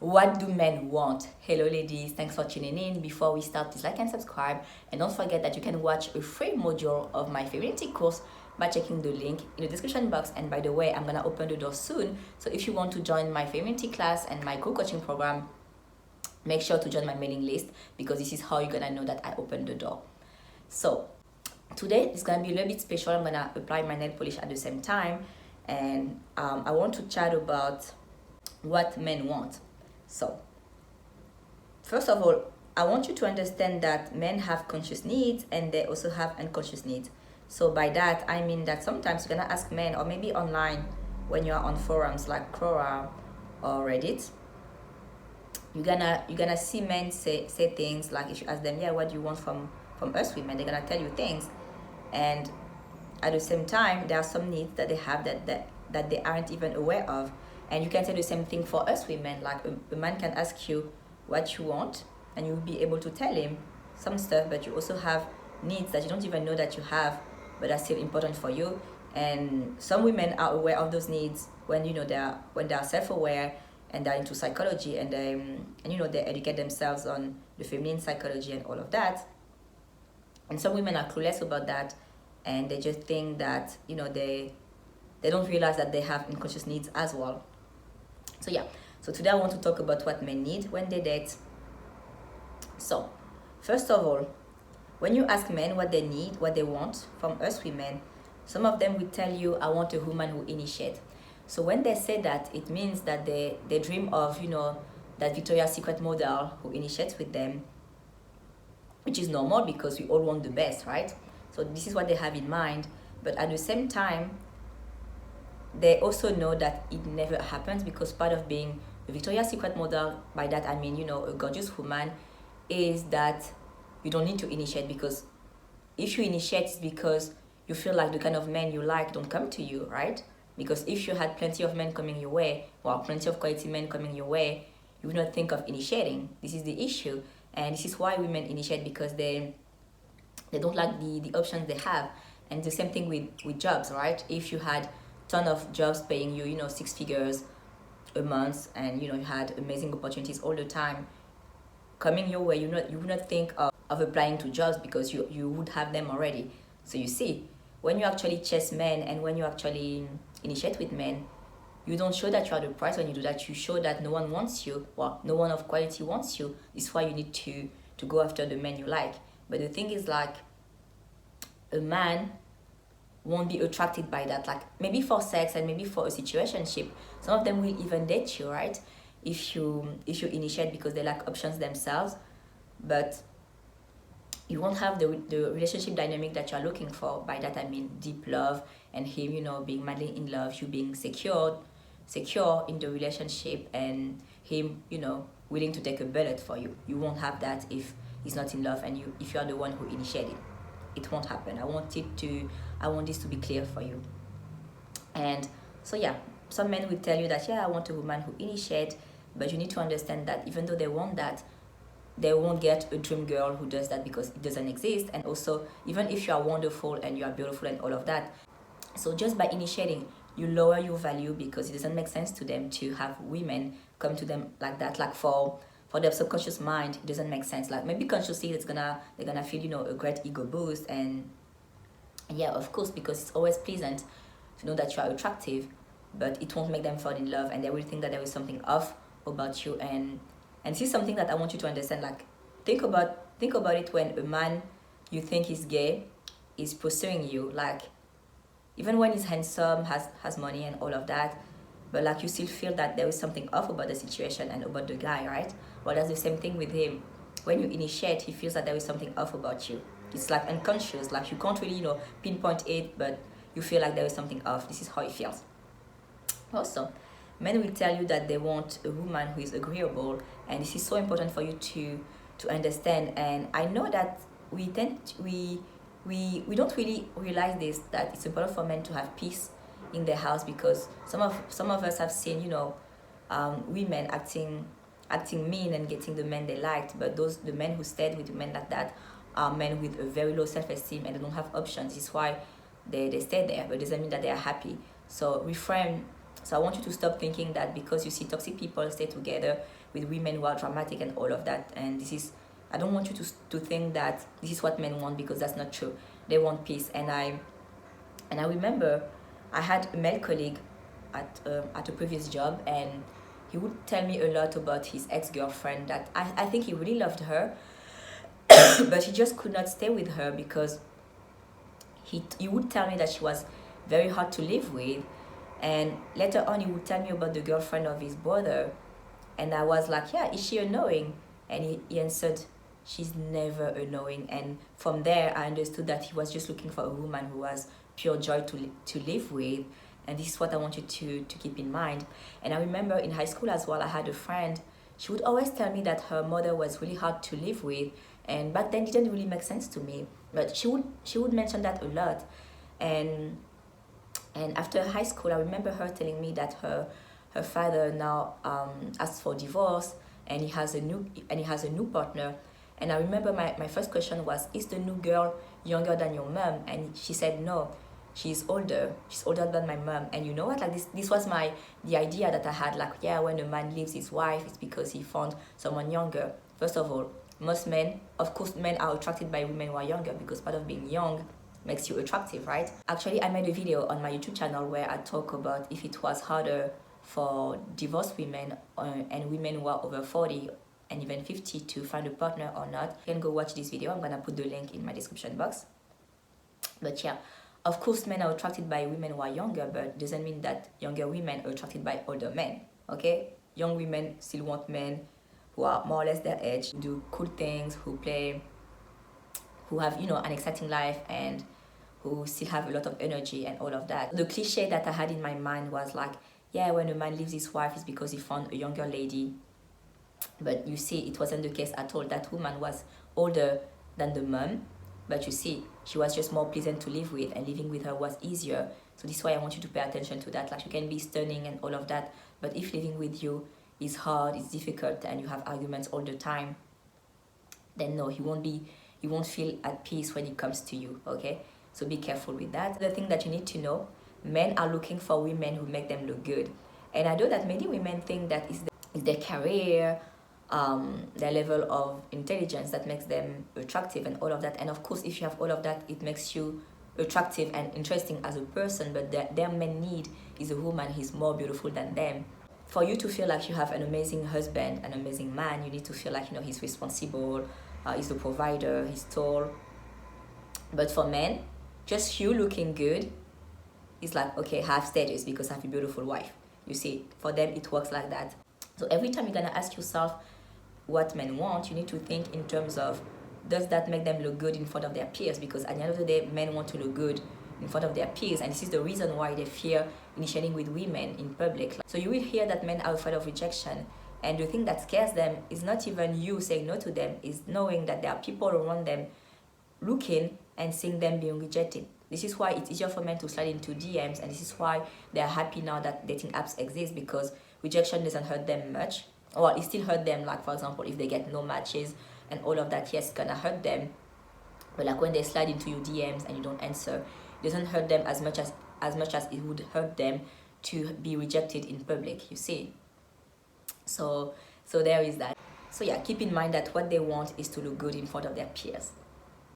What do men want? Hello ladies, thanks for tuning in. Before we start, please like and subscribe, and don't forget that you can watch a free module of my femininity course by checking the link in the description box. And by the way, I'm gonna open the door soon, so if you want to join my femininity class and my co-coaching program, make sure to join my mailing list, because this is how you're gonna know that I opened the door. So today it's gonna be a little bit special. I'm gonna apply my nail polish at the same time, and I want to chat about what men want. So, first of all, I want you to understand that men have conscious needs and they also have unconscious needs. So by that, I mean that sometimes you're gonna ask men, or maybe online when you're on forums like Quora or Reddit, you're gonna see men say things like, if you ask them, yeah, what do you want from us women, they're gonna tell you things, and at the same time there are some needs that they have that they aren't even aware of. And you can say the same thing for us women. Like a man can ask you what you want, and you'll be able to tell him some stuff, but you also have needs that you don't even know that you have, but are still important for you. And some women are aware of those needs when they are self-aware and they're into psychology, and they educate themselves on the feminine psychology and all of that. And some women are clueless about that, and they just think that they don't realize that they have unconscious needs as well. So today I want to talk about what men need when they date. So first of all, when you ask men what they need, what they want from us women, some of them will tell you, I want a woman who initiates. So when they say that, it means that they dream of that Victoria's Secret model who initiates with them, which is normal because we all want the best, right? So this is what they have in mind. But at the same time, they also know that it never happens, because part of being a Victoria's Secret model, by that I mean a gorgeous woman, is that you don't need to initiate. Because if you initiate, it's because you feel like the kind of men you like don't come to you, right? Because if you had plenty of men coming your way, plenty of quality men coming your way, you would not think of initiating. This is the issue, and this is why women initiate, because they don't like the options they have. And the same thing with jobs, right? If you had ton of jobs paying you 6 figures a month, and you had amazing opportunities all the time coming your way, you would not think of applying to jobs, because you would have them already. So you see, when you actually chase men and when you actually initiate with men, you don't show that you are the prize. When you do that, you show that no one wants you, no one of quality wants you. It's why you need to go after the men you like. But the thing is, like, a man won't be attracted by that, like maybe for sex and maybe for a situationship. Some of them will even date you, right, if you initiate, because they lack options themselves. But you won't have the relationship dynamic that you're looking for. By that I mean deep love, and him being madly in love, you being secure in the relationship, and him willing to take a bullet for you. You won't have that if he's not in love, and if you're the one who initiated. It won't happen. I want this to be clear for you. And so yeah, some men will tell you that, yeah, I want a woman who initiates, but you need to understand that even though they want that, they won't get a dream girl who does that, because it doesn't exist. And also, even if you are wonderful and you are beautiful and all of that, so just by initiating, you lower your value, because it doesn't make sense to them to have women come to them like that. Like for their subconscious mind, it doesn't make sense. Like maybe consciously they're gonna feel a great ego boost, and yeah, of course, because it's always pleasant to know that you are attractive, but it won't make them fall in love, and they will think that there is something off about you. And this is something that I want you to understand. Like, think about it. When a man you think is gay is pursuing you, like, even when he's handsome, has money and all of that, but like you still feel that there is something off about the situation and about the guy, right? Well, that's the same thing with him. When you initiate, he feels that there is something off about you. It's like unconscious, like you can't really pinpoint it, but you feel like there is something off. This is how it feels. Also, men will tell you that they want a woman who is agreeable, and this is so important for you to understand. And I know that we don't really realize this, that it's important for men to have peace in their house, because some of us have seen women acting mean and getting the men they liked, but the men who stayed with men like that are men with a very low self-esteem, and they don't have options. This is why they stay there, but it doesn't mean that they are happy. So reframe So I want you to stop thinking that because you see toxic people stay together with women who are dramatic and all of that, and this is, I don't want you to think that this is what men want, because that's not true. They want peace. And I remember I had a male colleague at a previous job, and he would tell me a lot about his ex-girlfriend, that I think he really loved her, but he just could not stay with her because he would tell me that she was very hard to live with. And later on, he would tell me about the girlfriend of his brother. And I was like, yeah, is she annoying? And he answered, she's never annoying. And from there, I understood that he was just looking for a woman who was pure joy to live with. And this is what I want you to keep in mind. And I remember in high school as well, I had a friend. She would always tell me that her mother was really hard to live with. And back then, it didn't really make sense to me. But she would mention that a lot. And after high school, I remember her telling me that her father now asked for divorce, and he has a new partner. And I remember my first question was, is the new girl younger than your mom? And she said no, she's older than my mom. And you know what, like this was the idea that I had, like, yeah, when a man leaves his wife, it's because he found someone younger. First of all, most men, of course, men are attracted by women who are younger, because part of being young makes you attractive, right? Actually, I made a video on my YouTube channel where I talk about if it was harder for divorced women and women who are over 40 and even 50 to find a partner or not. You can go watch this video. I'm gonna put the link in my description box. But yeah, of course, men are attracted by women who are younger, but doesn't mean that younger women are attracted by older men, okay? Young women still want men who are more or less their age, do cool things, who have, you know, an exciting life, and who still have a lot of energy and all of that. The cliche that I had in my mind was like, yeah, when a man leaves his wife, it's because he found a younger lady. But you see, it wasn't the case at all. That woman was older than the mom, but you see, she was just more pleasant to live with, and living with her was easier. So this is why I want you to pay attention to that. Like, you can be stunning and all of that, but if living with you is hard, it's difficult, and you have arguments all the time, then no, you won't feel at peace when it comes to you, okay? So be careful with that. The thing that you need to know, men are looking for women who make them look good. And I know that many women think that it's their career, their level of intelligence that makes them attractive and all of that. And of course, if you have all of that, it makes you attractive and interesting as a person, but their main need is a woman who's more beautiful than them. For you to feel like you have an amazing husband, an amazing man, you need to feel like, you know, he's responsible, he's the provider, he's tall. But for men, just you looking good is like, okay, have status because I have a beautiful wife. You see, for them, it works like that. So every time you're gonna ask yourself what men want, you need to think in terms of, does that make them look good in front of their peers? Because at the end of the day, men want to look good in front of their peers, and this is the reason why they fear initiating with women in public. So you will hear that men are afraid of rejection, and the thing that scares them is not even you saying no to them, is knowing that there are people around them looking and seeing them being rejected. This is why it's easier for men to slide into DMs, and this is why they are happy now that dating apps exist, because rejection doesn't hurt them much. Well, it still hurt them, like, for example, if they get no matches and all of that, yes, it's gonna hurt them. But like when they slide into your DMs and you don't answer, it doesn't hurt them as much as it would hurt them to be rejected in public, you see. So there is that. So yeah, keep in mind that what they want is to look good in front of their peers.